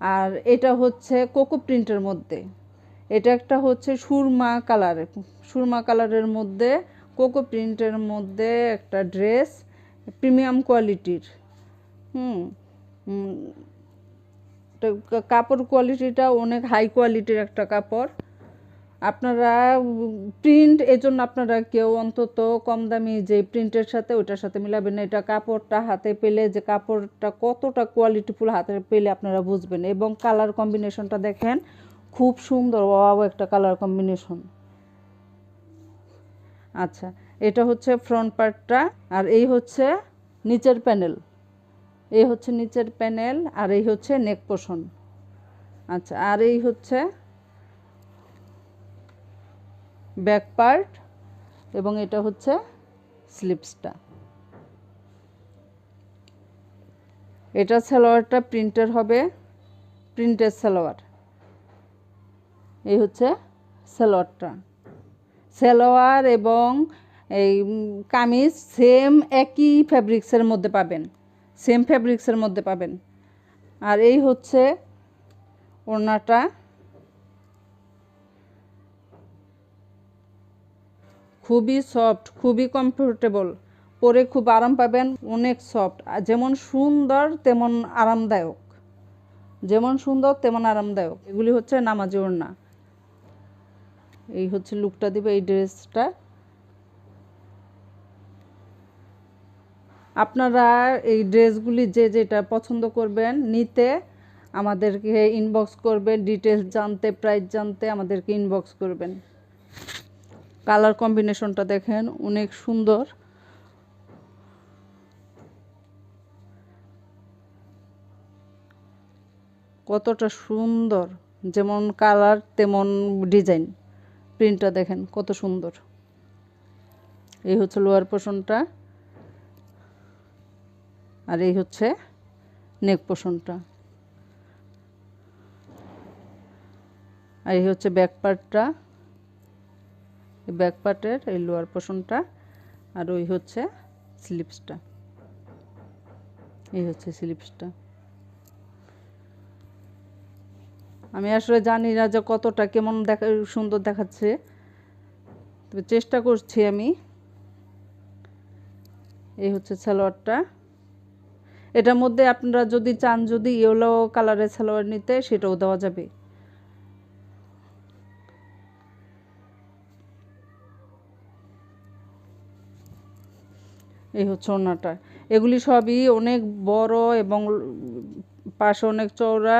আর এটা হচ্ছে কোকো প্রিন্টের মধ্যে, এটা একটা হচ্ছে সুরমা কালারের মধ্যে কোকো প্রিন্টের মধ্যে একটা ড্রেস, প্রিমিয়াম কোয়ালিটির। হুম কাপড় কোয়ালিটিটা অনেক হাই কোয়ালিটির একটা কাপড়। আপনারা প্রিন্ট, এজন্য আপনারা কেউ অন্তত কম দামি যে প্রিন্টের সাথে ওইটার সাথে মিলাবেন না। এটা কাপড়টা হাতে পেলে যে কাপড়টা কতটা কোয়ালিটিফুল হাতে পেলে আপনারা বুঝবেন। এবং কালার কম্বিনেশনটা দেখেন, খুব সুন্দর, ওয়াও একটা কালার কম্বিনেশন। আচ্ছা, এটা হচ্ছে ফ্রন্ট পার্টটা, আর এই হচ্ছে নিচের প্যানেল, এই হচ্ছে নিচের প্যানেল, আর এই হচ্ছে নেক পোর্শন। আচ্ছা, আর এই হচ্ছে ব্যাক পার্ট, এবং এটা হচ্ছে স্লিপসটা। এটা সালোয়ারটা প্রিন্টের হবে, প্রিন্টের সালোয়ার। এই হচ্ছে সালোয়ার এবং এই কামিজ সেম একই ফ্যাব্রিক্সের মধ্যে পাবেন, আর এই হচ্ছে ওড়নাটা। খুবই সফট, খুবই কমফোর্টেবল, পরে খুব আরাম পাবেন, অনেক সফট, যেমন সুন্দর তেমন আরামদায়ক। এগুলি হচ্ছে নামাজি ওড়না। এই হচ্ছে লুকটা দিবে এই ড্রেসটা। আপনারা এই ড্রেসগুলি যে যেটা পছন্দ করবেন নিতে আমাদেরকে ইনবক্স করবেন, ডিটেলস জানতে, প্রাইস জানতে আমাদেরকে ইনবক্স করবেন। কালার কম্বিনেশনটা দেখেন, অনেক সুন্দর। কতটা সুন্দর, যেমন কালার তেমন ডিজাইন। প্রিন্টটা দেখেন কত সুন্দর। এই হচ্ছে লোয়ার পোর্শনটা, আর এই হচ্ছে নেক পোর্শনটা, আর এই হচ্ছে ব্যাক পার্টটা, ব্যাক পার্টের এই লোয়ার পোর্শনটা, আর ওই হচ্ছে স্লিপসটা। এই হচ্ছে স্লিপসটা। আমি আসলে জানি না যে কতটা কেমন সুন্দর দেখাচ্ছে, তবে চেষ্টা করছি আমি। এই হচ্ছে সালোয়ারটা। এটার মধ্যে আপনারা যদি চান, যদি ইয়েলো কালারের সালোয়ার নিতে, সেটাও দেওয়া যাবে। এই হচ্ছে ওড়নাটা। এগুলি সবই অনেক বড় এবং পাশে অনেক চওড়া।